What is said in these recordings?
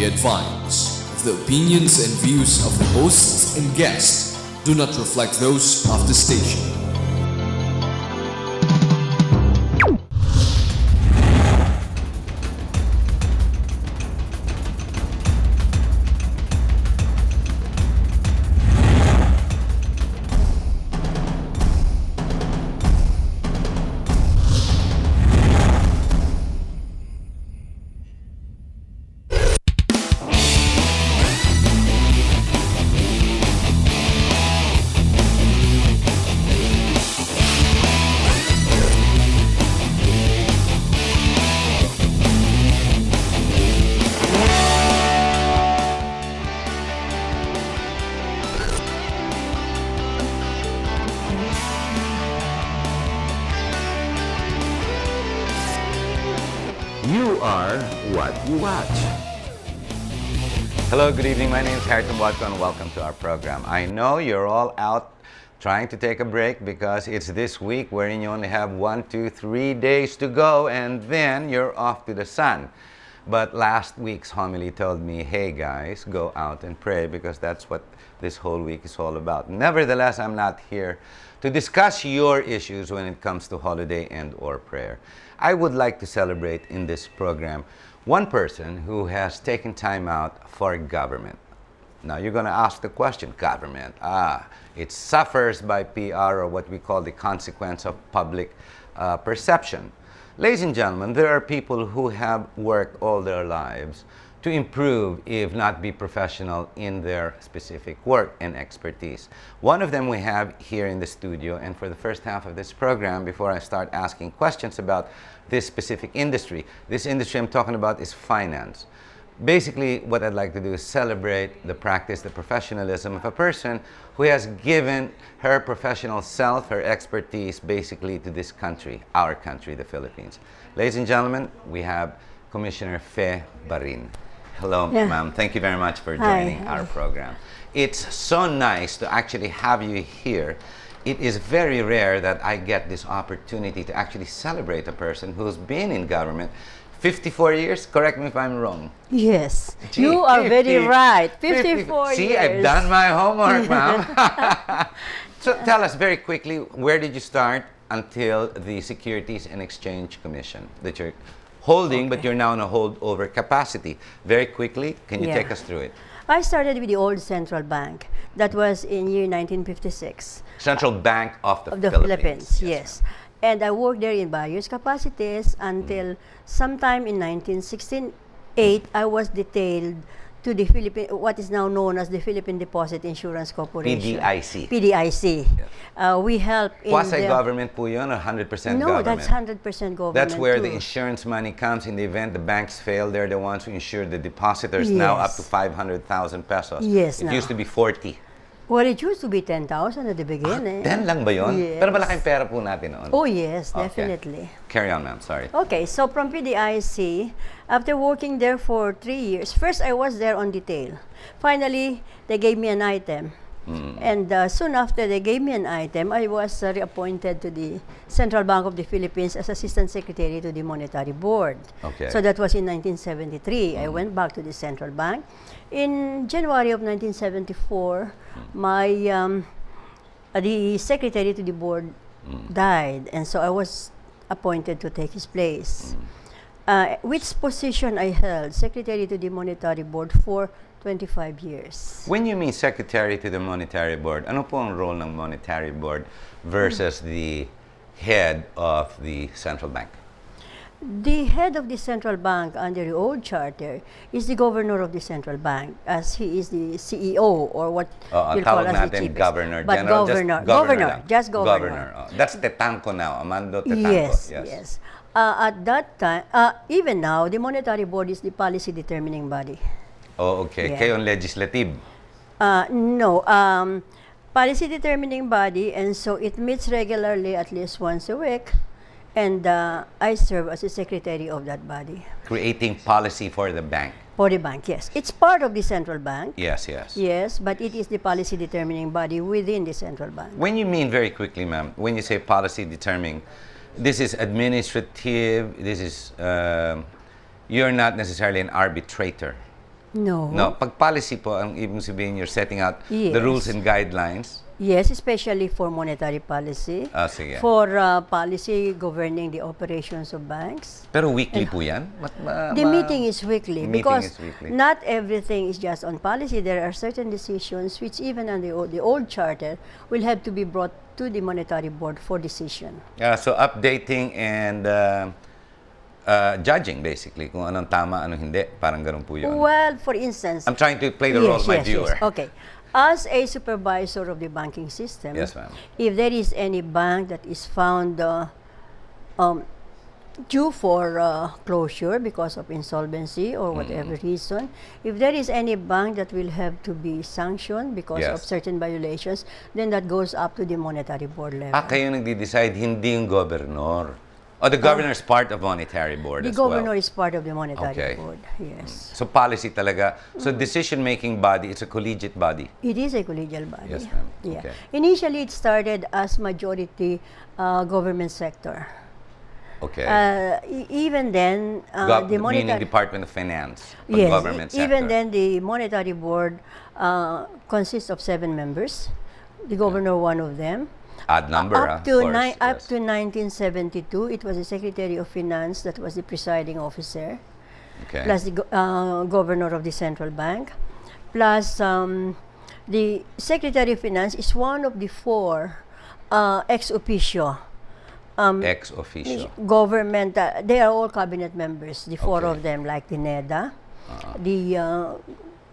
Be advised, the opinions and views of the hosts and guests do not reflect those of the station. You are what you watch. Hello, good evening. My name is Harrison Watco and welcome to our program. I know you're all out trying to take a break because it's this week wherein you only have 1, 2, 3 days to go and then you're off to the sun. But last week's homily told me, hey guys, go out and pray because that's what this whole week is all about. Nevertheless, I'm not here to discuss your issues when it comes to holiday and or prayer. I would like to celebrate in this program one person who has taken time out for government. Now you're going to ask the question, government, it suffers by PR or what we call the consequence of public perception. Ladies and gentlemen, there are people who have worked all their lives to improve, if not be professional in their specific work and expertise. One of them we have here in the studio, and for the first half of this program, before I start asking questions about this specific industry, this industry I'm talking about is finance. Basically, what I'd like to do is celebrate the practice, the professionalism of a person who has given her professional self, her expertise, basically to this country, our country, the Philippines. Ladies and gentlemen, we have Commissioner Fe Barin. Hello, ma'am. Thank you very much for joining our program. It's so nice to actually have you here. It is very rare that I get this opportunity to actually celebrate a person who's been in government 54 years, correct me if I'm wrong. Yes, Gee, you are very right. 54 years. See, I've done my homework, ma'am. So tell us very quickly, where did you start until the Securities and Exchange Commission that you're holding, but you're now in a holdover capacity? Very quickly, can you take us through it? I started with the old central bank. That was in year 1956. Central Bank of the Philippines. Yes. And I worked there in various capacities until sometime in 1968, I was detailed to the Philippine, what is now known as the Philippine Deposit Insurance Corporation. PDIC. PDIC. We help in quasi-government po yun or 100% government? No, that's 100% government. That's where too. the insurance money comes in the event the banks fail. They're the ones who insure the depositors, now up to 500,000 pesos. Yes, it used to be 40. Well, it used to be 10,000 at the beginning. 10 lang ba yun? Yes. Pero malaking pera po natin noon. Oh, yes, definitely. Carry on, ma'am. Sorry. Okay, so from PDIC, after working there for 3 years, first I was there on detail. Finally, they gave me an item. And soon after they gave me an item, I was reappointed to the Central Bank of the Philippines as Assistant Secretary to the Monetary Board. Okay. So that was in 1973. I went back to the Central Bank. In January of 1974, the Secretary to the Board died, and so I was appointed to take his place. Which position I held, Secretary to the Monetary Board for 25 years. When you mean Secretary to the Monetary Board, ano po ang role ng Monetary Board versus the head of the Central Bank? The head of the Central Bank under the old charter is the governor of the Central Bank, as he is the CEO or what you'll call as the chief. Governor But General, governor, just governor. That's Tetanco now, Amando Tetanco. Yes. At that time, even now, the Monetary Board is the policy determining body. Oh, okay. Yeah. Kayo ang legislative. No, policy determining body, and so it meets regularly at least once a week. And I serve as the secretary of that body. Creating policy for the bank. For the bank, yes. It's part of the central bank. Yes. Yes, but it is the policy determining body within the central bank. When you mean, very quickly, ma'am, when you say policy determining, this is administrative, this is, you're not necessarily an arbitrator. No. No, pag policy po, ang ibig sabihin you're setting out the Yes. rules and guidelines. Yes, especially for monetary policy. Sige. For policy governing the operations of banks. Pero weekly po yan? The meeting is weekly Meeting because is weekly. not everything is just on policy. There are certain decisions which even on the old charter will have to be brought to the monetary board for decision. So updating and judging basically kung anong tama, anong hindi. Parang ganun po yun. Well, for instance, I'm trying to play the role of my viewer. Yes. Okay. As a supervisor of the banking system, Yes, ma'am. if there is any bank that is found due for closure because of insolvency or whatever reason, if there is any bank that will have to be sanctioned because of Yes. certain violations, then that goes up to the monetary board level. Kayo nagde-decide, hindi yung governor. The governor is part of monetary board The as well. governor is part of the monetary Okay. board, yes. So policy talaga. So decision-making body, it's a collegiate body. It is a collegial body. Yes, ma'am. Yeah. Okay. Initially, it started as majority government sector. Okay. Even then, the Meaning monetary Department of Finance, pag yes, government sector. even then the monetary board consists of 7 members. The governor, one of them. Odd number, Up of to course. up Yes. to 1972, it was the Secretary of Finance that was the presiding officer, Okay. plus the governor of the central bank, plus the Secretary of Finance is one of the 4 ex officio Ex officio. government. They are all cabinet members. The 4 Okay. of them, like the NEDA, the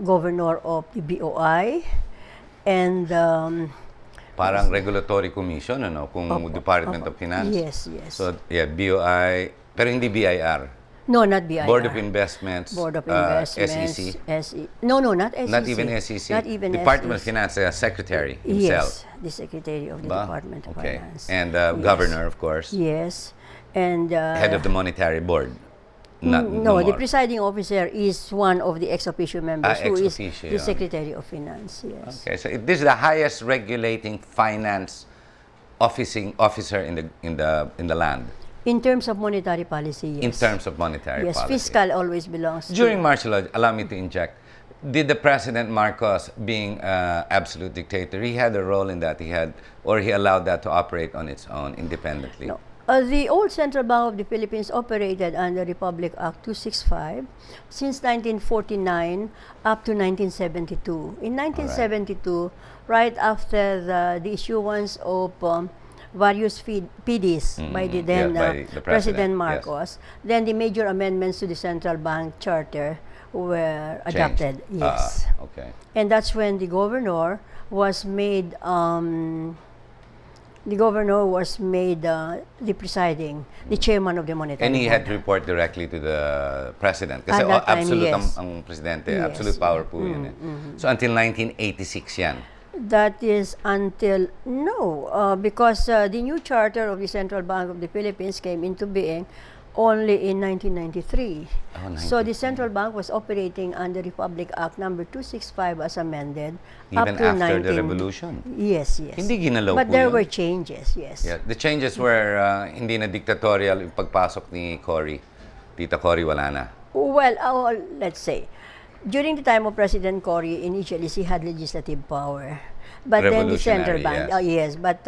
governor of the BOI, and Parang regulatory commission, ano? Kung Department of Finance. yes, yes. So, yeah, BOI, pero hindi BIR. No, not BIR. Board of Investments. Board of Investments. SEC. No, not SEC. Not even SEC. Not even Department of SEC. Finance, secretary himself. Yes, the Secretary of the Ba? Department of Okay. Finance. And Yes. governor, of course. Yes, and Head of the monetary board. Not, no, the more. presiding officer is one of the ex officio members who is ex officio, the yeah. Secretary of Finance. Yes. Okay, so this is the highest regulating finance officer in the land In terms of monetary policy, yes. in terms of monetary yes, policy. fiscal always belongs During to martial law, allow me to inject. Did the President Marcos, being absolute dictator, he had a role in that? He allowed that to operate on its own independently? No. The old Central Bank of the Philippines operated under Republic Act 265 since 1949 up to 1972. In 1972, right after the issuance of various PDs by the then by the President President, Marcos, then the major amendments to the Central Bank Charter were Changed. adopted. Yes. Okay. And that's when the governor was made the presiding, the chairman of the monetary And he board. had to report directly to the President. Kasi At that time, absolute yes. ang Presidente. Yes. Absolute power po yun. So until 1986 yan. That is until, no, because the new charter of the Central Bank of the Philippines came into being only in 1993. So the Central Bank was operating under Republic Act number 265 as amended Even up to after the revolution. Yes, yes. Hindi ginalaw But po there yun. were changes, yes. Yeah, the changes were hindi na dictatorial yung pagpasok ni Cory. Tita Cory wala na. Well, let's say, during the time of President Cory, initially he had legislative power. But then the Central Bank, Revolutionary, yes. but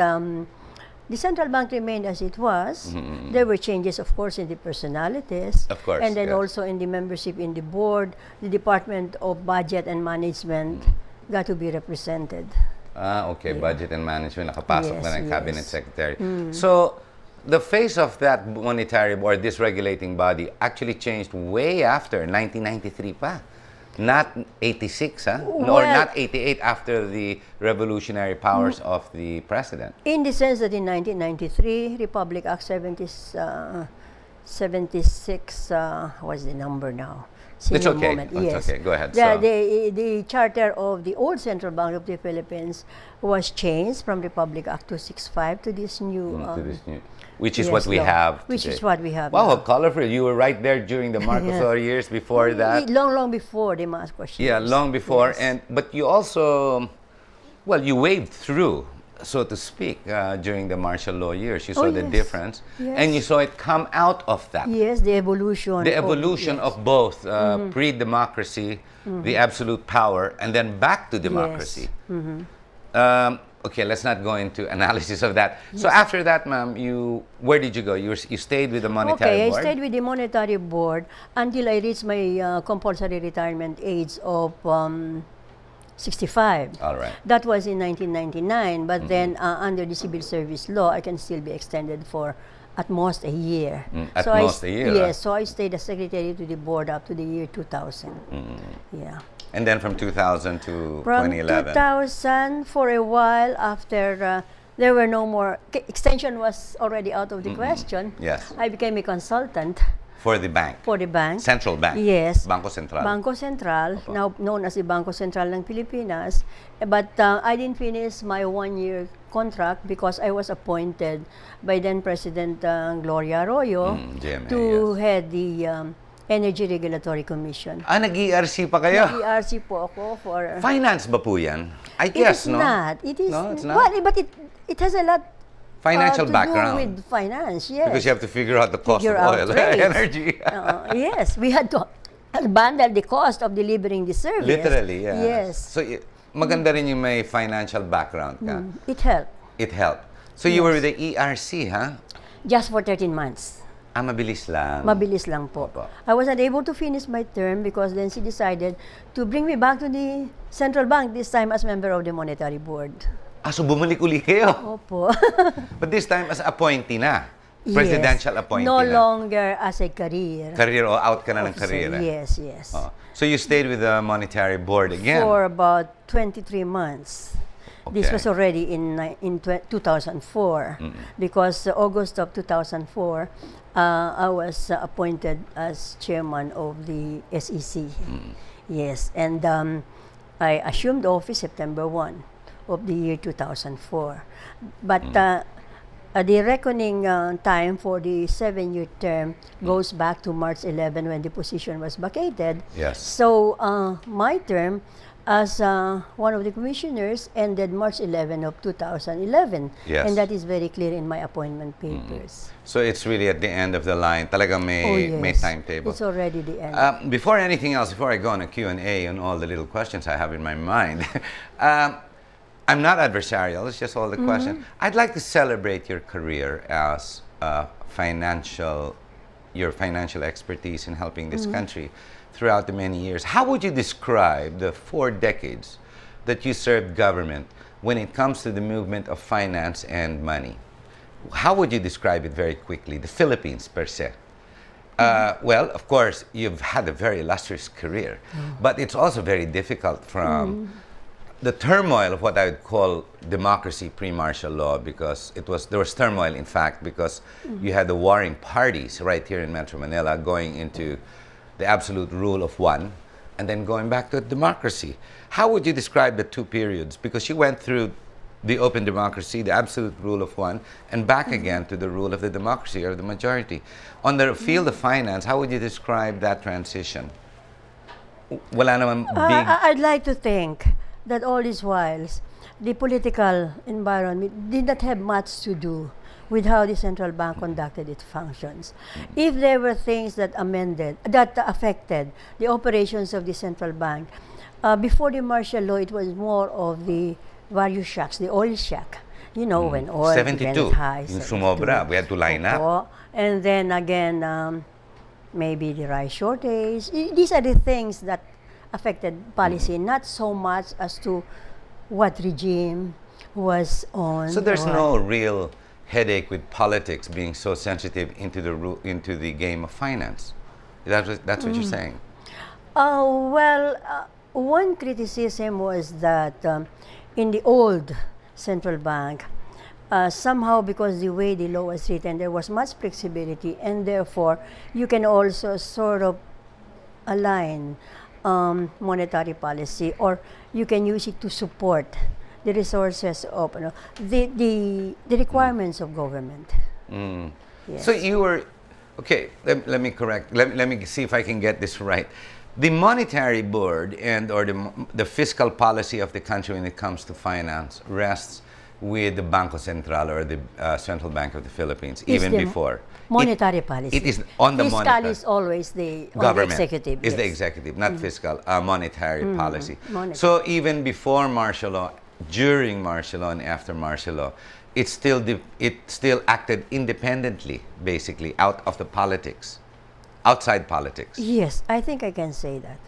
the Central Bank remained as it was. There were changes, of course, in the personalities. Of course, and then yes. also in the membership in the board, the Department of Budget and Management got to be represented. Okay. Budget and management, nakapasok na ng Yes, cabinet yes. secretary. So, the face of that monetary board, this regulating body, actually changed way after 1993 pa. Not 86, or Well- not 88 after the revolutionary powers of the president. In the sense that in 1993, Republic Act 76, what's the number now? It's Senior okay. moment. It's Yes. okay. Go ahead. The, So- the charter of the old Central Bank of the Philippines was changed from Republic Act 265 to this new, To this new- which is yes, what we law. have Which today. is what we have Wow, how now. colorful. You were right there during the Marcos Yeah. years before that. Long before the mass question. Yeah, long before. Yes. But you also, well, you waved through so to speak, during the martial law years. You Oh, saw the yes. difference, Yes. and you saw it come out of that. Yes, the evolution. The evolution yes. of both pre-democracy, the absolute power, and then back to democracy. Okay, let's not go into analysis of that. So after that, ma'am, where did you go? You stayed with the monetary Okay, board? I stayed with the monetary board until I reached my compulsory retirement age of 65. All right. That was in 1999, but then under the civil service law, I can still be extended for at most a year. At So most a year, Yes, so I stayed as secretary to the board up to the year 2000. Yeah. And then from 2000 to From 2011. 2000, for a while after there were no more, extension was already out of the question. Yes. I became a consultant For the bank. for the bank. Central Bank. Yes. Bangko Sentral. Bangko Sentral, now known as the Bangko Sentral ng Pilipinas. But I didn't finish my one-year contract because I was appointed by then President Gloria Arroyo GMA, to head the Energy Regulatory Commission. Nag-ERC pa kayo? ERC po ako for... Finance ba po yan? I It guess, is no? not. It is No, it's not? Well, but it has a lot Financial to background. do with finance, yes. Because you have to figure out the cost Figure of out oil, rates. energy. Yes, we had to bundle the cost of delivering the service. Literally, yeah. Yes. So, maganda rin yung may financial background ka. It helped. It helped. So, you were with the ERC, huh? Just for 13 months. Mabilis lang. Mabilis lang po. Opo. I was not able to finish my term because then she decided to bring me back to the central bank, this time as member of the monetary board. So bumalik uli kayo. Opo. But this time as appointee na. Presidential Yes. appointee No na. longer as a career. Career o out ka na ng officer. career. Yes, yes. Oh. So you stayed with the monetary board again. For about 23 months. This Okay. was already in 2004 because August of 2004, I was appointed as chairman of the SEC. Yes, and I assumed office September 1 of the year 2004. But the reckoning time for the 7-year term goes back to March 11 when the position was vacated. Yes. So my term as one of the commissioners ended March 11 of 2011. Yes. And that is very clear in my appointment papers. So it's really at the end of the line. Talagang may timetable. It's already the end. Before anything else, before I go on a Q&A on all the little questions I have in my mind, I'm not adversarial, it's just all the questions. I'd like to celebrate your career as your financial expertise in helping this country throughout the many years. How would you describe the 4 decades that you served government when it comes to the movement of finance and money? How would you describe it very quickly, the Philippines per se? Well, of course, you've had a very illustrious career, but it's also very difficult from the turmoil of what I would call democracy pre-martial law, because there was turmoil, in fact, because you had the warring parties right here in Metro Manila going into the absolute rule of one and then going back to democracy. How would you describe the 2 periods? Because you went through the open democracy, the absolute rule of one, and back again to the rule of the democracy or the majority. On the field of finance, how would you describe that transition? Wala naman big... I'd like to think that all these whiles, the political environment did not have much to do with how the central bank conducted its functions. If there were things that affected the operations of the central bank, before the martial law, it was more of the value shocks, the oil shock. You know, when oil 72, went high. yung sumobra, we had to line up. Opo. And then again, maybe the rice shortage. These are the things that affected policy, not so much as to what regime was on. So there's or- no real headache with politics being so sensitive into the game of finance. That's what you're saying. One criticism was that in the old central bank, somehow because the way the law was written, there was much flexibility, and therefore you can also sort of align monetary policy, or you can use it to support the resources of the requirements of government. Yes. So you were, okay, let me correct, let me see if I can get this right. The monetary board or the fiscal policy of the country when it comes to finance rests with the Bangko Sentral or the Central Bank of the Philippines, Is even the before. Monetary policy. It is on the Fiscal monetary. is always the on the Government executive. is the yes. executive, not fiscal, monetary policy. Monetary. So even before martial law, during martial law, and after martial law, it still acted independently, basically, out of the politics, outside politics. Yes, I think I can say that.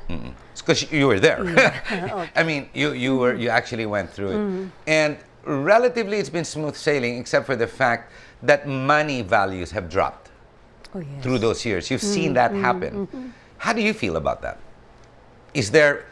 Because you were there. Okay. I mean, you actually went through it, and relatively it's been smooth sailing, except for the fact that money values have dropped Oh yes. through those years. You've seen that happen. How do you feel about that? Is there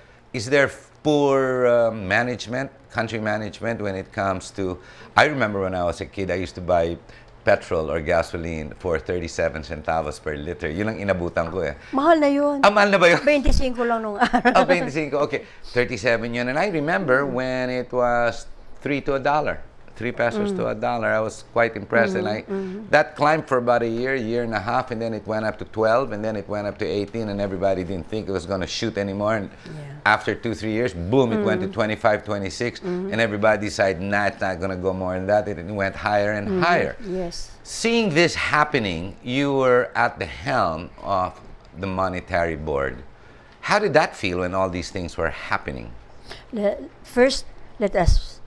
poor management, country management, when it comes to? I remember when I was a kid, I used to buy petrol or gasoline for 37 centavos per liter. Yun ang inabutan ko eh. Mahal na yun. Mahal na ba yun? 25 lang nung araw. 25. Okay. 37 yun. And I remember when it was 3 to a dollar. 3 pesos to a dollar. I was quite impressed. And that climbed for about a year and a half, and then it went up to 12, and then it went up to 18, and everybody didn't think it was going to shoot anymore. And after 2-3 years, boom, it went to 25, 26, and everybody decided, nah, it's not going to go more than that. It went higher and higher. Yes. Seeing this happening, you were at the helm of the Monetary Board. How did that feel when all these things were happening? First, let us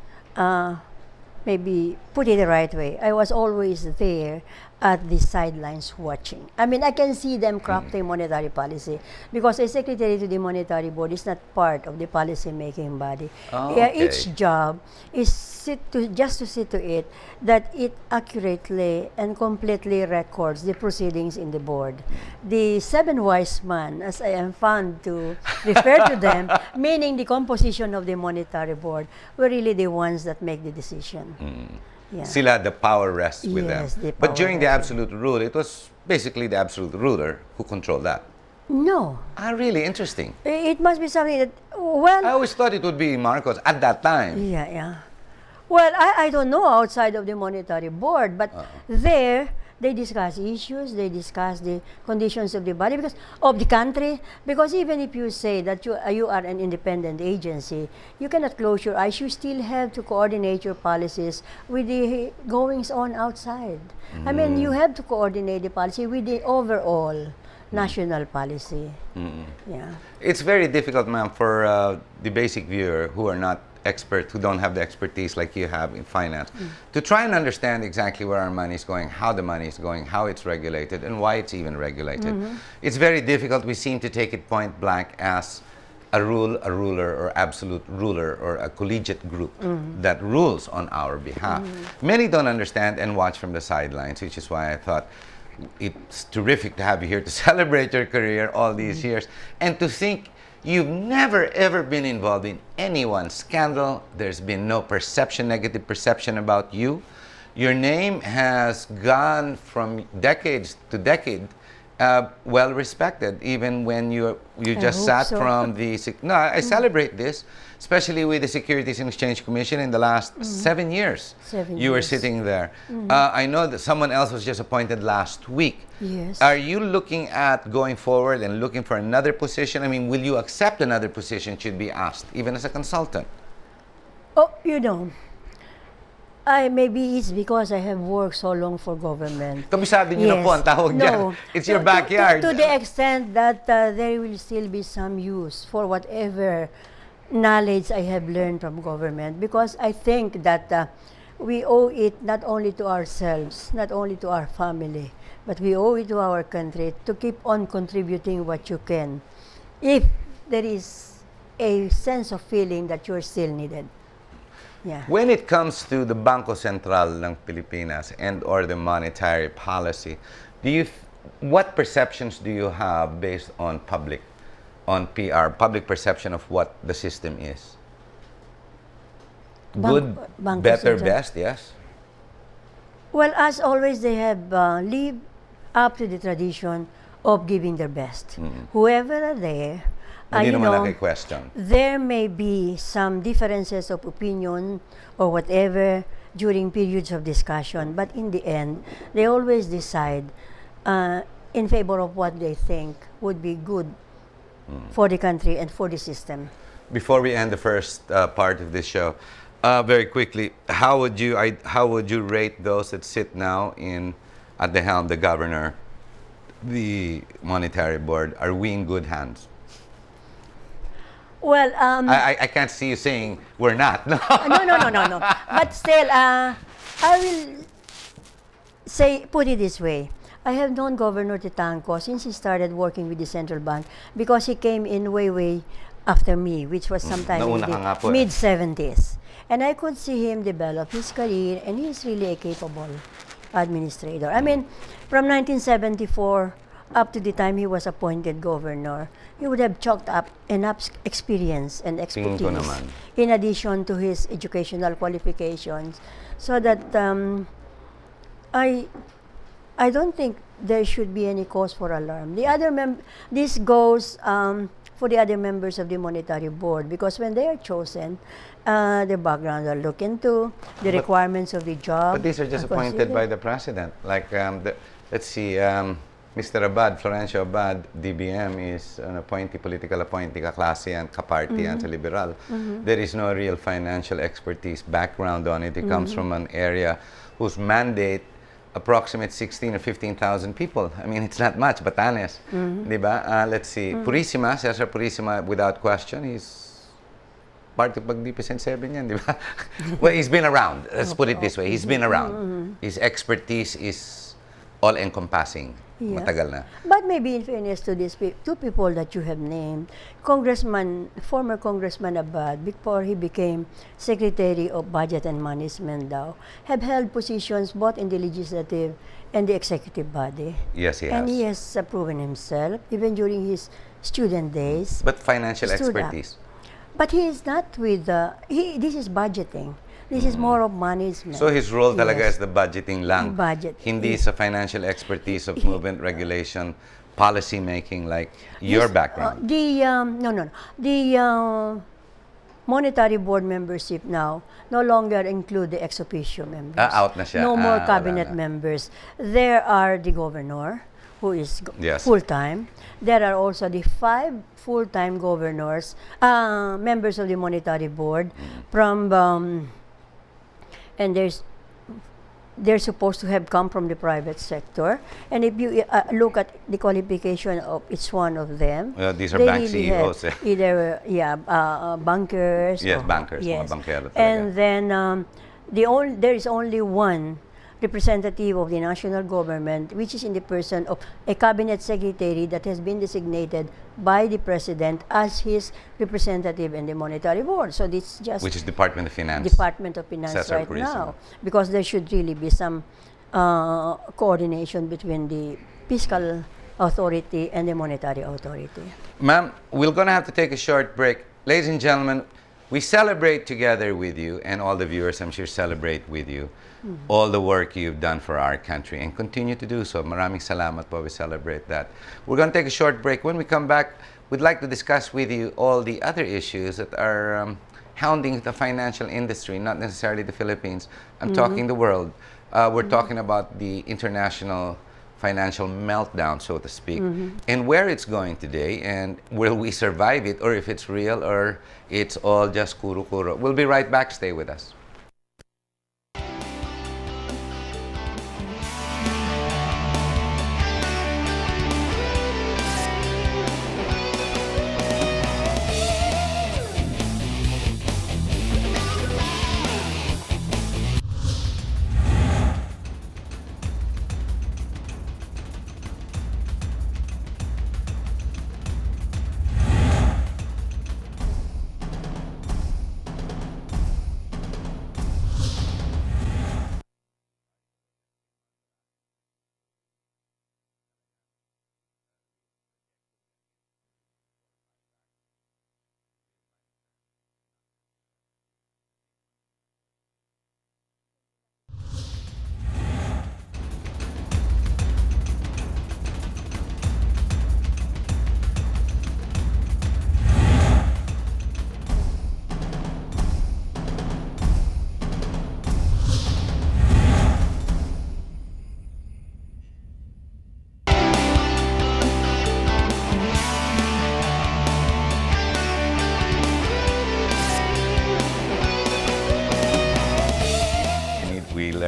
maybe put it the right way. I was always there at the sidelines watching. I mean, I can see them crafting monetary policy because a secretary to the monetary board is not part of the policy making body. Oh, Yeah, okay. each job is just to see to it that it accurately and completely records the proceedings in the board. The 7 wise men, as I am fond to refer to them, meaning the composition of the monetary board, were really the ones that make the decision. Yeah. Sila, the power rests with them. Yes, the But power during the rests absolute rule, it was basically the absolute ruler who controlled that. No. Ah, really interesting. It must be something that, well, I always thought it would be Marcos at that time. yeah. Well, I don't know outside of the monetary board, but there they discuss issues, they discuss the conditions of the body because of the country. Because even if you say that you are an independent agency, you cannot close your eyes. You still have to coordinate your policies with the goings on outside. I mean, you have to coordinate the policy with the overall national policy. Yeah. It's very difficult, ma'am, for the basic viewer who are not expert, who don't have the expertise like you have in finance, to try and understand exactly where our money is going, how the money is going, how it's regulated, and why it's even regulated. It's very difficult. We seem to take it point blank as a ruler, or absolute ruler, or a collegiate group that rules on our behalf. Many don't understand and watch from the sidelines, which is why I thought it's terrific to have you here to celebrate your career all these years, and to think you've never ever been involved in anyone's scandal. There's been no negative perception about you. Your name has gone from decades to decade, well respected, even when you just hope sat so. from the. No, I celebrate this, especially with the Securities and Exchange Commission in the last 7 years. 7 You were years. sitting there. I know that someone else was just appointed last week. Yes. Are you looking at going forward and looking for another position? I mean, will you accept another position should be asked, even as a consultant? Oh, you know, maybe it's because I have worked so long for government. Kabisado niyo na po ang tawag dyan. It's your backyard. To the extent that there will still be some use for whatever knowledge I have learned from government, because I think that we owe it not only to ourselves, not only to our family, but we owe it to our country to keep on contributing what you can, if there is a sense of feeling that you're still needed. Yeah. When it comes to the Bangko Sentral ng Pilipinas and or the monetary policy, what perceptions do you have based on PR, public perception of what the system is? Good, Bangko better, Sentral. best, yes? Well, as always, they have lived up to the tradition of giving their best. Whoever are there, Hindi you naman know, naki-question. there may be some differences of opinion or whatever during periods of discussion, but in the end, they always decide in favor of what they think would be good for the country and for the system. Before we end the first part of this show, Very quickly, how would you rate those that sit now at the helm, the governor, the monetary board? Are we in good hands? Well, I can't see you saying we're not. No. no. But still, I will put it this way. I have known Governor Titanco since he started working with the central bank because he came in way after me, which was sometime in Nauna ka nga po the eh. mid-70s. And I could see him develop his career, and he's really a capable administrator. I mean, from 1974 up to the time he was appointed governor, he would have chalked up enough experience and Tingin ko expertise naman. in addition to his educational qualifications, so that I don't think there should be any cause for alarm. This goes for the other members of the monetary board, because when they are chosen, their backgrounds are looked into, the requirements of the job. But these are just are appointed by considered. the president. Like, let's see, Mr. Abad, Florencio Abad, DBM, is an appointee, political appointee, kaklase yan, kaparty yan sa liberal. There is no real financial expertise background on it. He comes from an area whose mandate approximates 16 or 15,000 people. I mean, it's not much, Batanes. Diba? Let's see, Purisima, Cesar Purisima, without question, he's part of Magnificent Seven yan, di ba? Well, he's been around. Let's put it this way. He's been around. His expertise is all-encompassing. Yes. Matagal na. But maybe in fairness to these two people that you have named, former Congressman Abad, before he became Secretary of Budget and Management daw, have held positions both in the legislative and the executive body. Yes, he has. And he has proven himself, even during his student days. But financial stood up. expertise. But he is not with this is budgeting. This is more of management. So his role talaga Yes. is the budgeting lang. Budget. Hindi sa financial expertise of movement regulation, policy making like your background. The monetary board membership now no longer include the ex officio members. Out na siya. No more Wala cabinet na. members. There are the governor, who is Yes. full-time. There are also the 5 full-time governors, members of the monetary board, from and they're supposed to have come from the private sector. And if you look at the qualification of each one of them, Well, these are they bank really CEOs, have either bankers. Yes, or- bankers, mga Yes. bankero talaga. And then there is only one representative of the national government, which is in the person of a cabinet secretary that has been designated by the president as his representative in the monetary board. So this just Which is Department of Finance. Department of Finance Cesar right Purisima. now, because there should really be some coordination between the fiscal authority and the monetary authority. Ma'am, we're going to have to take a short break. Ladies and gentlemen, we celebrate together with you, and all the viewers, I'm sure, celebrate with you all the work you've done for our country and continue to do so. Maraming salamat po. We celebrate that. We're going to take a short break. When we come back, we'd like to discuss with you all the other issues that are hounding the financial industry, not necessarily the Philippines. I'm talking the world. We're talking about the international financial meltdown, so to speak, and where it's going today, and will we survive it, or if it's real, or it's all just kuro-kuro. We'll be right back. Stay with us.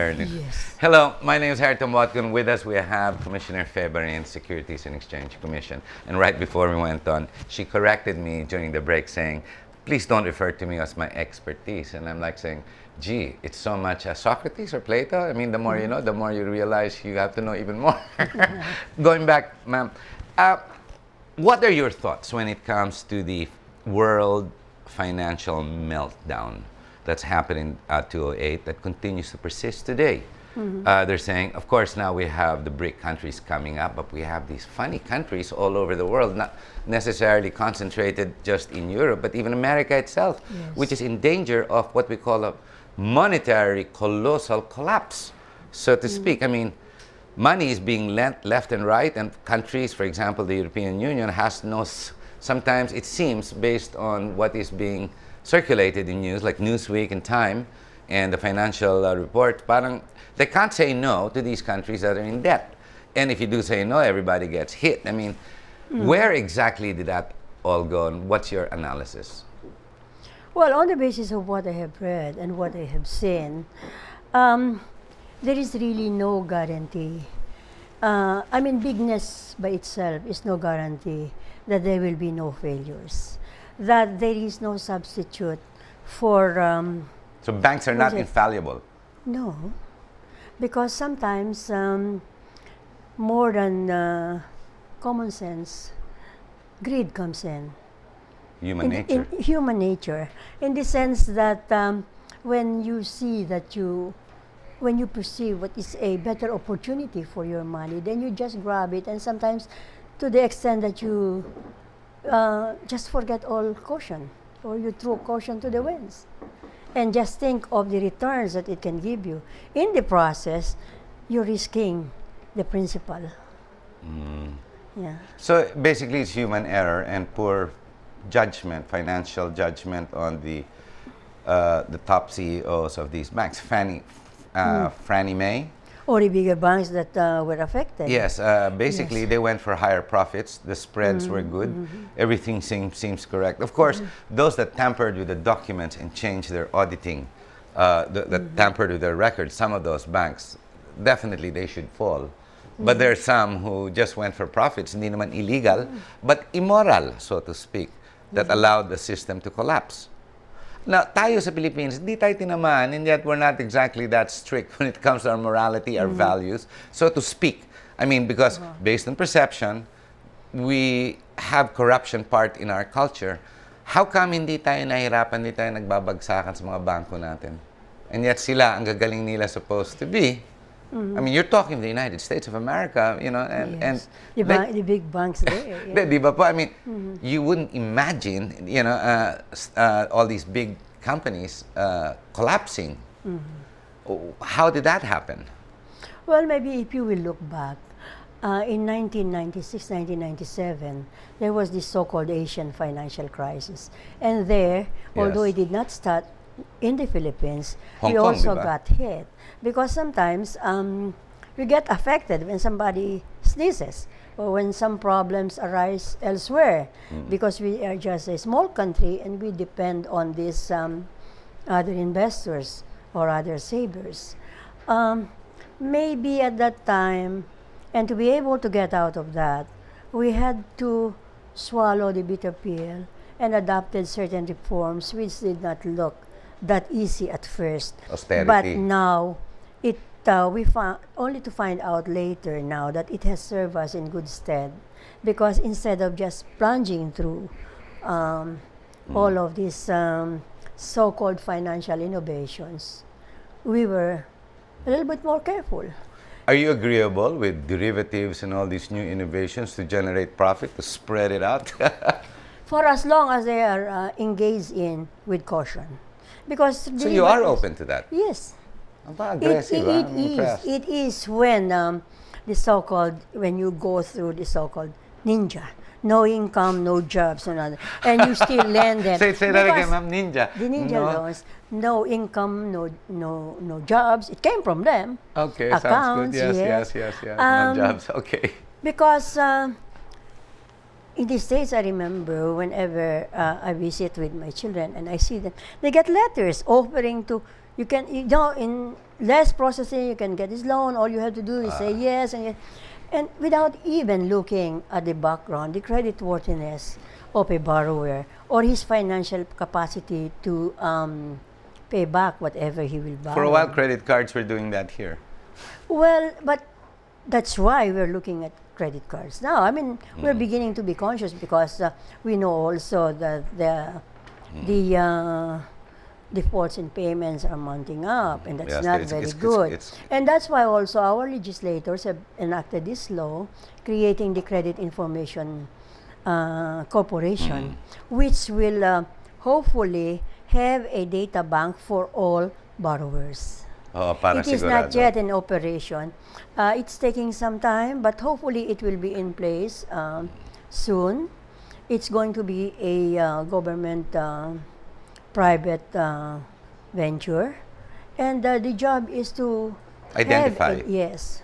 early. Yes. Hello, my name is Harriton Watkin. With us we have Commissioner Febrerin, Securities and Exchange Commission. And right before we went on, she corrected me during the break saying, please don't refer to me as my expertise. And I'm like saying, gee, it's so much as Socrates or Plato. I mean, the more you know, the more you realize you have to know even more. Going back, ma'am, what are your thoughts when it comes to the world financial meltdown that's happened in 2008 that continues to persist today? They're saying, of course, now we have the BRIC countries coming up, but we have these funny countries all over the world, not necessarily concentrated just in Europe, but even America itself, which is in danger of what we call a monetary colossal collapse, so to speak. I mean, money is being lent left and right, and countries, for example, the European Union, has no, sometimes it seems, based on what is being circulated in news, like Newsweek and Time, and the financial report, parang they can't say no to these countries that are in debt. And if you do say no, everybody gets hit. I mean, where exactly did that all go, and what's your analysis? Well, on the basis of what I have read and what I have seen, there is really no guarantee. I mean, bigness by itself is no guarantee that there will be no failures, that there is no substitute for... So banks are not infallible? No, because sometimes more than common sense, greed comes in. Human nature. In human nature, in the sense that when you see that when you perceive what is a better opportunity for your money, then you just grab it, and sometimes to the extent that you just forget all caution, or you throw caution to the winds, and just think of the returns that it can give you. In the process, you're risking the principal. Yeah. So basically it's human error and poor judgment, financial judgment on the top CEOs of these banks. Fannie Mae. Or the bigger banks that were affected. Yes, basically they went for higher profits. The spreads were good. Everything seems correct. Of course, those that tampered with the documents and changed their auditing, that tampered with their records, some of those banks, definitely they should fall. But there are some who just went for profits, hindi naman illegal, but immoral, so to speak, that allowed the system to collapse. Now, tayo sa Philippines, di tayo tinamaan, and yet we're not exactly that strict when it comes to our morality, our values, so to speak. I mean, because based on perception, we have corruption part in our culture. How come hindi tayo nahirapan, hindi tayo nagbabagsakan sa mga bangko natin? And yet sila, ang gagaling nila supposed to be. I mean, you're talking the United States of America, you know, and the big banks there. Yeah. Di ba po? I mean, you wouldn't imagine, you know, all these big companies collapsing. How did that happen? Well, maybe if you will look back, in 1996, 1997, there was this so-called Asian financial crisis. And there, although it did not start in the Philippines, we also got hit. Because sometimes we get affected when somebody sneezes or when some problems arise elsewhere, because we are just a small country and we depend on these other investors or other savers. Maybe at that time, and to be able to get out of that, we had to swallow the bitter pill and adopted certain reforms which did not look that easy at first. Austerity. But now, we found only to find out later now that it has served us in good stead, because instead of just plunging through all of these so-called financial innovations, we were a little bit more careful. Are you agreeable with derivatives and all these new innovations to generate profit, to spread it out? For as long as they are engaged in with caution. Because so you are open to that? Yes. Aggressive, it is when the so-called, when you go through the so-called ninja, no income, no jobs, and you still lend them. Say that again, ma'am. Ninja. The ninja loans, no income, no jobs. It came from them. Okay, accounts, sounds good. Yes. No jobs. Okay. Because in the States, I remember whenever I visit with my children and I see them, they get letters offering to You can, you know, in less processing, you can get this loan. All you have to do is say yes, and without even looking at the background, the credit worthiness of a borrower or his financial capacity to pay back whatever he will borrow. For a while, credit cards were doing that here. Well, but that's why we're looking at credit cards now. I mean, we're beginning to be conscious because we know also that the defaults in payments are mounting up, and that's Yes, not it's- very it's- good. it's- And that's why also our legislators have enacted this law, creating the Credit Information Corporation, which will hopefully have a data bank for all borrowers. Para It is not sigurado. yet in operation. It's taking some time, but hopefully it will be in place soon. It's going to be a government private venture, and the job is to Identify. yes.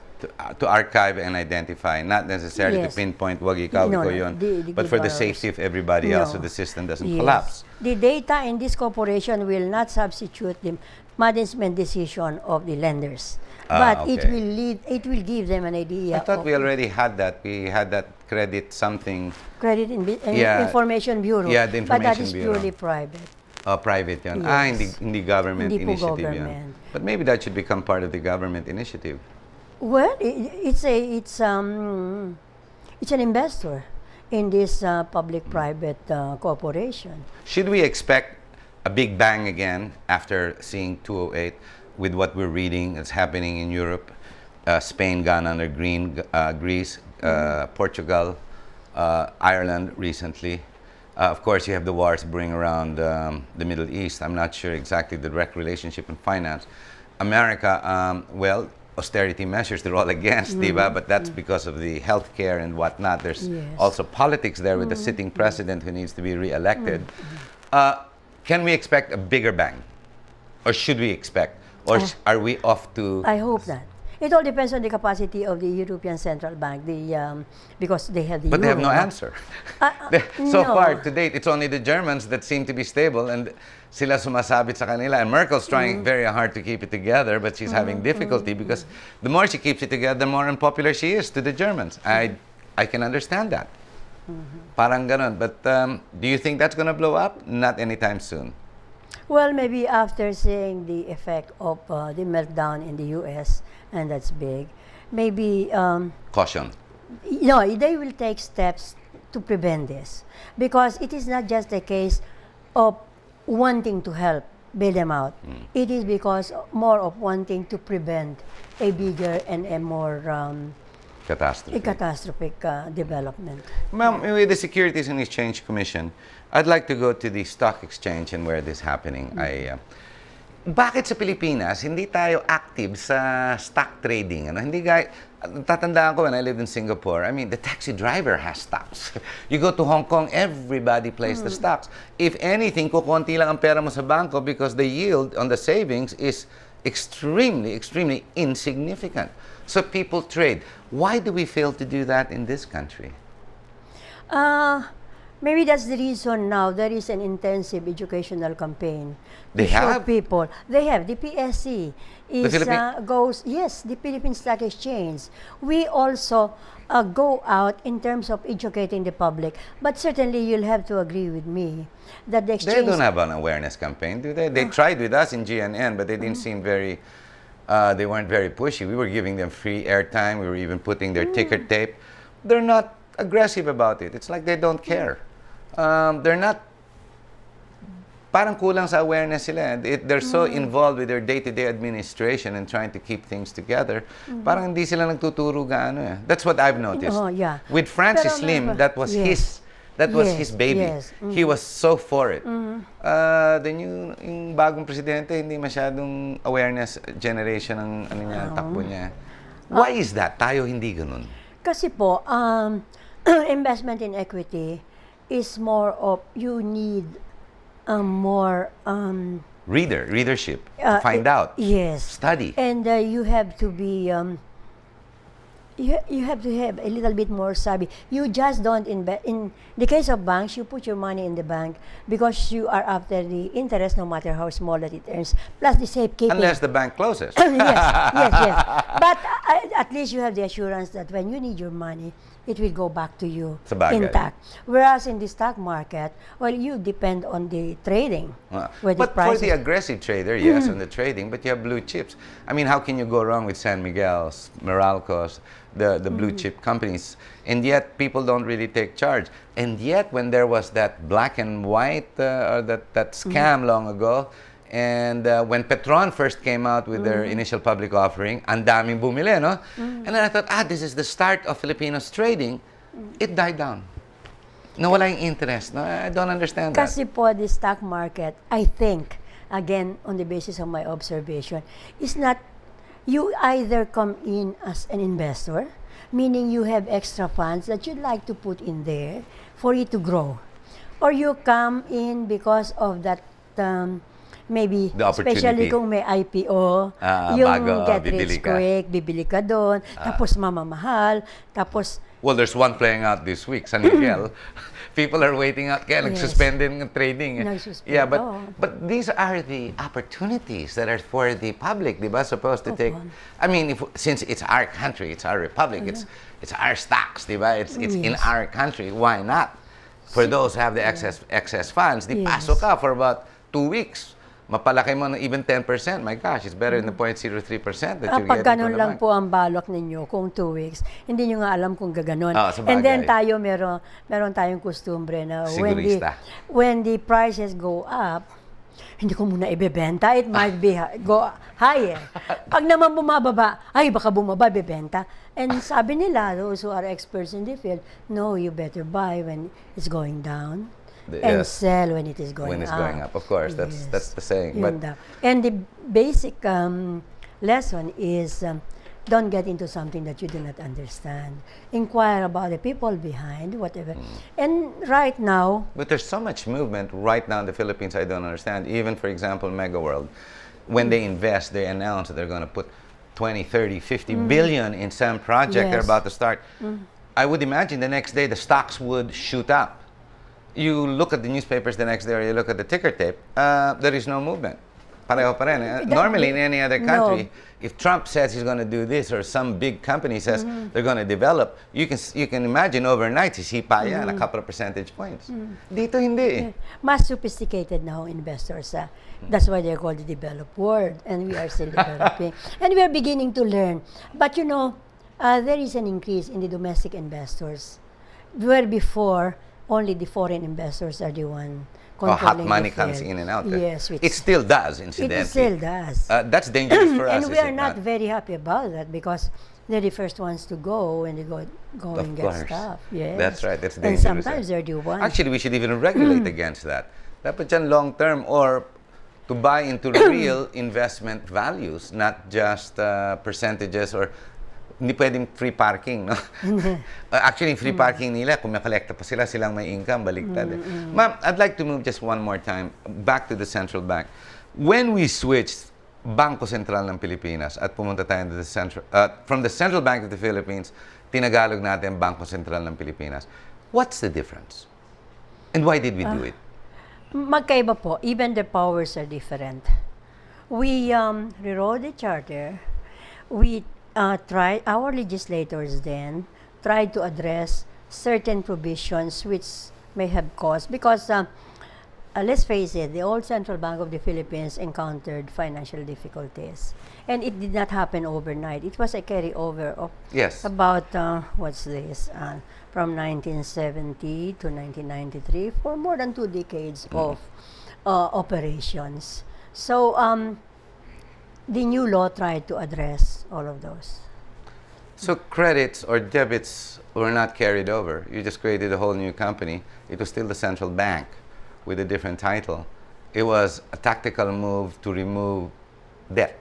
To archive and identify, not necessarily Yes. to pinpoint, wag ikaw, No, ikaw no, yun, the but for the borrowers. safety of everybody else, so No. the system doesn't Yes. collapse. The data in this corporation will not substitute the management decision of the lenders, but it okay. will lead. It will give them an idea. I thought of we already had that. We had that credit something, Credit Yeah. Information Bureau. Yeah, the But that Information is Bureau. purely private. private yun. Yes. Hindi government Hindi po initiative government. yun. But maybe that should become part of the government initiative. Well, it's an investor in this public-private corporation. Should we expect a big bang again after seeing 208 with what we're reading that's happening in Europe? Spain gone under green, Greece, Portugal, Ireland recently. Of course, you have the wars brewing around the Middle East. I'm not sure exactly the direct relationship in finance. America, well, austerity measures, they're all against, diba? But that's because of the healthcare and whatnot. There's Yes. also politics there with the sitting president who needs to be re-elected. Can we expect a bigger bang? Or should we expect? Or are we off to... I hope not. It all depends on the capacity of the European Central Bank, because they have the But they have euro. no answer. So no. far, to date, it's only the Germans that seem to be stable, and sila sumasabit sa kanila. And Merkel's trying very hard to keep it together, but she's having difficulty because the more she keeps it together, the more unpopular she is to the Germans. I can understand that. Parang ganon. But do you think that's going to blow up? Not anytime soon. Well, maybe after seeing the effect of the meltdown in the U.S., and that's big, maybe Caution. they will take steps to prevent this, because it is not just a case of wanting to help bail them out. It is because more of wanting to prevent a bigger and a more Catastrophe. catastrophic development. Ma'am, with the Securities and Exchange Commission, I'd like to go to the stock exchange and where this is happening. Bakit sa Pilipinas hindi tayo active sa stock trading? Ano? Hindi tatandaan ko when I lived in Singapore, I mean, the taxi driver has stocks. You go to Hong Kong, everybody plays the stocks. If anything, kukunti lang ang pera mo sa banko because the yield on the savings is extremely, extremely insignificant. So people trade. Why do we fail to do that in this country? Maybe that's the reason now there is an intensive educational campaign. They to show have? people. They have. The PSC is Philippine- yes, the Philippine Stock Exchange. We also go out in terms of educating the public. But certainly you'll have to agree with me that the exchange... They don't have an awareness campaign, do they? They tried with us in GNN, but they didn't seem very, they weren't very pushy. We were giving them free airtime. We were even putting their ticker tape. They're not aggressive about it. It's like they don't care. They're not, parang kulang sa awareness sila. They're so involved with their day-to-day administration and trying to keep things together. Parang hindi sila nagtuturo gaano eh. That's what I've noticed. Oh, yeah. With Francis Pero Lim, meron- that was yes. his Yes, baby. yes. He was so for it. Then yung bagong presidente, hindi masyadong awareness generation ang ano niya, takbo niya. Why is that? Tayo hindi ganun. Kasi po, investment in equity is more of, you need more... Readership. Find out. Yes. Study. And you have to be you have to have a little bit more savvy. You just don't invest. In the case of banks, you put your money in the bank because you are after the interest, no matter how small that it earns, plus the safekeeping. Unless the bank closes. yes. But at least you have the assurance that when you need your money, it will go back to you Sabagay. intact. Whereas in the stock market, well, you depend on the trading. Where the But for prices- the aggressive trader, yes, on the trading, but you have blue chips. I mean, how can you go wrong with San Miguel's, Meralco's, the blue chip companies? And yet, people don't really take charge. And yet, when there was that black and white, or that scam long ago, and when Petron first came out with their initial public offering, ang daming bumili, no? And then I thought, this is the start of Filipinos trading. It died down. Nawala yung interest. No, I don't understand that. Kasi po, the stock market, I think, again, on the basis of my observation, is not, you either come in as an investor, meaning you have extra funds that you'd like to put in there for it to grow. Or you come in because of that, maybe, The opportunity. especially kung may IPO, yung bago, get bibili rich ka. quick, bibili ka doon, tapos mamamahal, tapos Well, there's one playing out this week, San Miguel. People are waiting out. Kaya Yes. nagsuspending ng trading. Nagsuspend, Yeah, oo. but these are the opportunities that are for the public, di ba? Supposed to take. Opo. I mean, since it's our country, it's our republic, it's our stocks, di ba? It's in Yes. our country. Why not? For those who have the excess funds, di Yes. pasok ka for about 2 weeks. Mapalaki mo na even 10%. My gosh, it's better than the 0.03% that you pag get ganun from the lang bank. po ang balak ninyo, kung 2 weeks, hindi nyo nga alam kung gaganon. Sabagay. And then tayo, meron tayong kustumbre na Sigurista. when the prices go up, hindi ko muna ibebenta, it might be go higher. Pag naman bumababa, ay baka bumaba, ibebenta. And sabi nila, those who are experts in the field, no, you better buy when it's going down. And Yes. sell when it is going up. When it's going up, of course. That's the saying. Yun But daw. And the basic lesson is don't get into something that you do not understand. Inquire about the people behind, whatever. And right now, But there's so much movement right now in the Philippines I don't understand. Even, for example, Mega World, when they invest, they announce that they're going to put 20, 30, 50 billion in some project they're Yes. about to start. I would imagine the next day the stocks would shoot up. You look at the newspapers the next day or you look at the ticker tape, there is no movement. Pareho pa rin. Normally, in any other country, if Trump says he's going to do this or some big company says they're going to develop, you can imagine overnight, sisipa yan, a couple of percentage points. Dito hindi eh. mas sophisticated na ho investors. That's why they're called the developed world. And we are still developing. And we are beginning to learn. But you know, there is an increase in the domestic investors. Where before, only the foreign investors are the one Hot controlling money the comes field. in and out. Yes. It still does, incidentally. It still does. That's dangerous for us, And we is are it not very happy about that because they're the first ones to go when they go Of and get course. stuff. Yes. That's right. That's And dangerous. sometimes they're the ones. Actually, we should even regulate against that. Dapat yan long term or to buy into real investment values, not just percentages or hindi pwedeng free parking, no? Actually, free parking nila, kung makolekta pa sila, silang may income, baliktad. Ma'am, I'd like to move just one more time back to the central bank. When we switched Bangko Sentral ng Pilipinas at pumunta tayo to the from the Central Bank of the Philippines, tinagalog natin Bangko Sentral ng Pilipinas. What's the difference? And why did we do it? Magkaiba po. Even the powers are different. We rewrote the charter. We our legislators then tried to address certain provisions which may have caused, because let's face it, the old Central Bank of the Philippines encountered financial difficulties. And it did not happen overnight. It was a carryover of Yes. about, from 1970 to 1993, for more than 2 decades of operations. So, the new law tried to address all of those. So credits or debits were not carried over. You just created a whole new company. It was still the central bank with a different title. It was a tactical move to remove debt.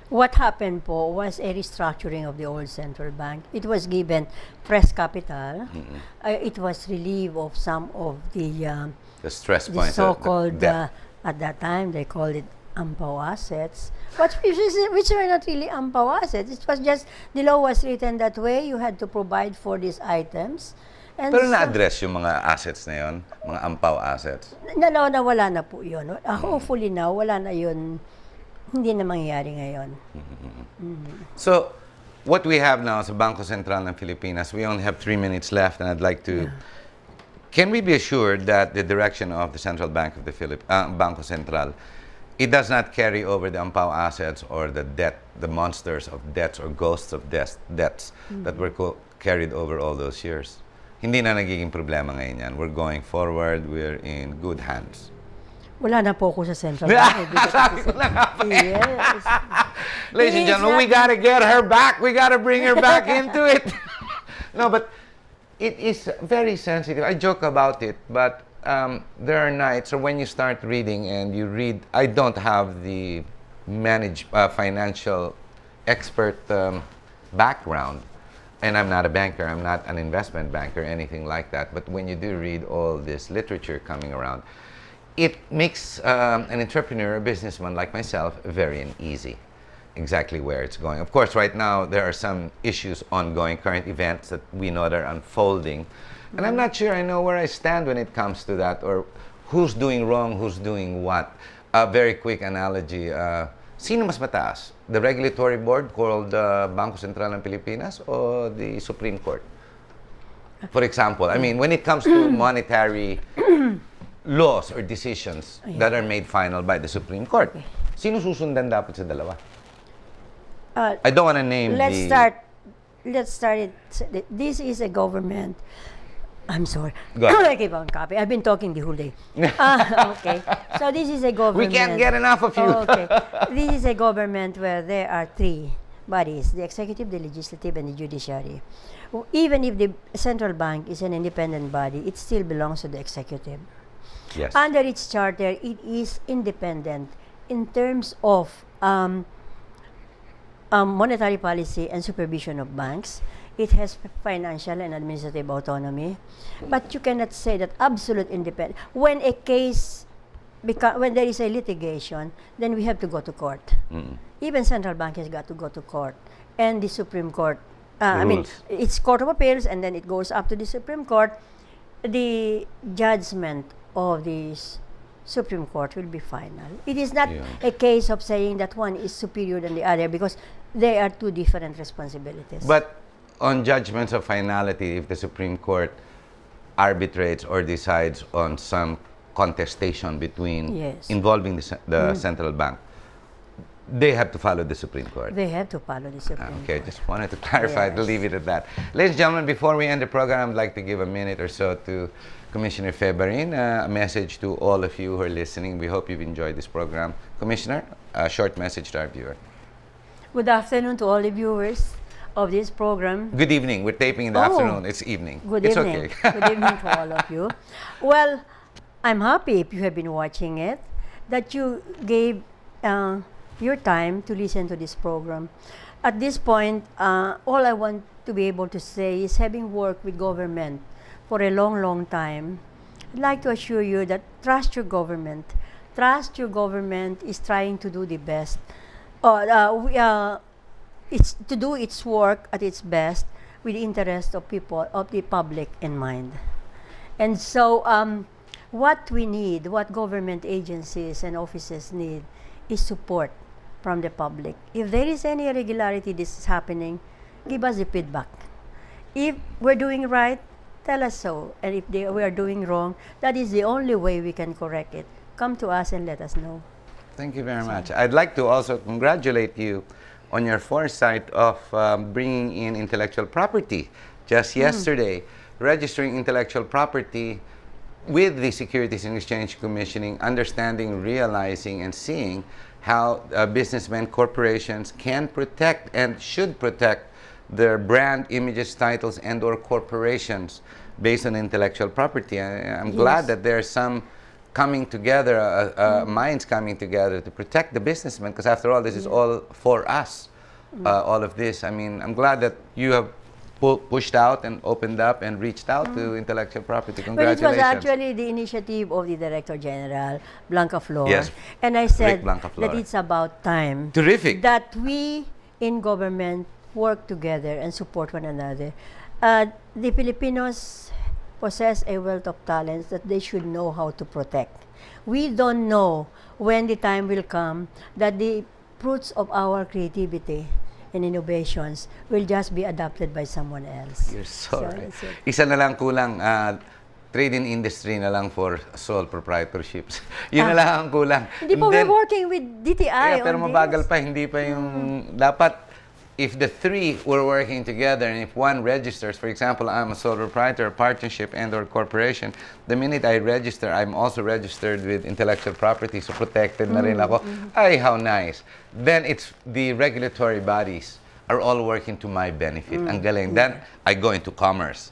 What happened po was a restructuring of the old central bank. It was given fresh capital. It was relieved of some of the The stress the points. so-called, debt. at that time, they called it ampaw assets, which were not really ampaw assets. It was just, the law was written that way, you had to provide for these items. And Pero na-address yung mga assets na yun, mga ampaw assets. nawala na po yun. Hopefully now, wala na yun, hindi na mangyayari ngayon. So, what we have now is Bangko Sentral ng Pilipinas. We only have 3 minutes left, and I'd like to... Can we be assured that the direction of the Central Bank of the Bangko Sentral, it does not carry over the ampaw assets or the debt, the monsters of debts or ghosts of debts that were carried over all those years? Hindi na nagiging problema ngayon yan. We're going forward. We're in good hands. Wala na po ako sa Central Bank. Sabi ko na nga pa. Yes. Ladies and gentlemen, we gotta get her back. We gotta bring her back into it. No, but it is very sensitive. I joke about it, but there are nights or when you start reading and you read, I don't have the financial expert background, and I'm not a banker, I'm not an investment banker, anything like that. But when you do read all this literature coming around, it makes an entrepreneur, a businessman like myself, very uneasy. Exactly where it's going. Of course, right now there are some issues ongoing, current events that we know that are unfolding, and I'm not sure I know where I stand when it comes to that, or who's doing wrong, who's doing what. A very quick analogy: sino mas mataas? The regulatory board called Bangko Sentral ng Pilipinas or the Supreme Court? For example, I mean, when it comes to monetary laws or decisions that are made final by the Supreme Court, sino susundan dapat sa dalawa? I don't want to name Let's start it. This is a government. I'm sorry. Go ahead. I keep on copy. I've been talking the whole day. Okay. So this is a government. We can't get enough of you. Okay. This is a government where there are 3 bodies: the executive, the legislative, and the judiciary. Even if the central bank is an independent body, it still belongs to the executive. Yes. Under its charter, it is independent in terms of monetary policy and supervision of banks. It has financial and administrative autonomy, but you cannot say that absolute independence. When a case, when there is a litigation, then we have to go to court. Even central bank has got to go to court, and the Supreme Court. I mean, it's Court of Appeals, and then it goes up to the Supreme Court. The judgment of the Supreme Court will be final. It is not a case of saying that one is superior than the other, because they are 2 different responsibilities. But on judgments of finality, if the Supreme Court arbitrates or decides on some contestation between involving the central bank, they have to follow the Supreme Court. They have to follow the Supreme Court. Okay, just wanted to clarify, to leave it at that. Ladies and gentlemen, before we end the program, I'd like to give a minute or so to Commissioner Febarin, a message to all of you who are listening. We hope you've enjoyed this program. Commissioner, a short message to our viewer. Good afternoon to all the viewers of this program. Good evening. We're taping in the afternoon. It's evening. Good it's evening. Okay. Good evening to all of you. Well, I'm happy, if you have been watching it, that you gave your time to listen to this program. At this point, all I want to be able to say is, having worked with government for a long, long time, I'd like to assure you that trust your government. Trust your government is trying to do the best. It's to do its work at its best with the interest of people, of the public in mind. And so what we need, what government agencies and offices need, is support from the public. If there is any irregularity this is happening, give us the feedback. If we're doing right, tell us so. And if we are doing wrong, that is the only way we can correct it. Come to us and let us know. Thank you very much. I'd like to also congratulate you on your foresight of bringing in intellectual property. Just yesterday, registering intellectual property with the Securities and Exchange Commissioning, understanding, realizing, and seeing how businessmen, corporations can protect and should protect their brand, images, titles, and or corporations based on intellectual property. I'm glad that there's some coming together, minds coming together to protect the businessmen, because after all, this is all for us, all of this. I mean, I'm glad that you have pushed out and opened up and reached out to intellectual property. Well, it Congratulations. was actually the initiative of the Director General, Blanca Flor. Yes. And I said Blancaflor. that it's about time Terrific. that we in government work together and support one another. The Filipinos possess a wealth of talents that they should know how to protect. We don't know when the time will come that the fruits of our creativity and innovations will just be adopted by someone else. You're so right. that's it. Isa na lang kulang, trade-in industry na lang for sole proprietorships. Yun na lang ang kulang. Hindi po, Then- we're working with DTI Yeah, pero on mabagal this. pa, hindi pa yung dapat. If the three were working together and if one registers, for example, I'm a sole proprietor, a partnership and or corporation, the minute I register, I'm also registered with intellectual property, so protected na rin ako. Ay, how nice. Then it's the regulatory bodies are all working to my benefit. Ang galing. Then I go into commerce,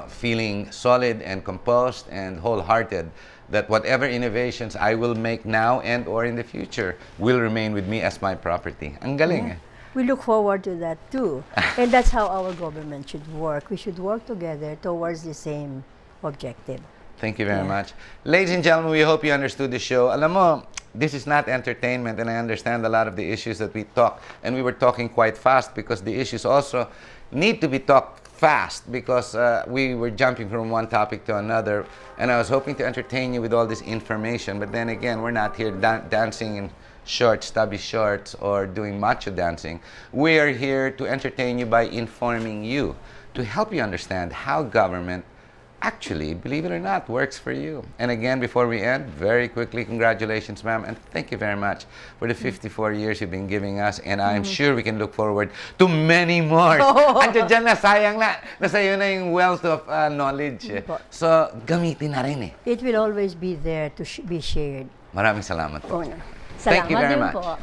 feeling solid and composed and wholehearted that whatever innovations I will make now and or in the future will remain with me as my property. Ang galing. We look forward to that too. And that's how our government should work. We should work together towards the same objective. Thank you very much. Ladies and gentlemen, we hope you understood the show. Alam mo, this is not entertainment, and I understand a lot of the issues that we talk, and we were talking quite fast because the issues also need to be talked fast because we were jumping from one topic to another, and I was hoping to entertain you with all this information, but then again, we're not here dancing in shorts, stubby shorts, or doing macho dancing. We are here to entertain you by informing you, to help you understand how government actually, believe it or not, works for you. And again, before we end, very quickly, congratulations, ma'am, and thank you very much for the 54 years you've been giving us, and I'm sure we can look forward to many more. Andiyan dyan na, sayang na. Nasa iyo na yung wealth of knowledge. So, gamitin na rin eh. It will always be there to be shared. Maraming salamat po. Salamat Thank you very din much. po.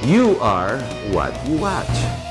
You are what you watch.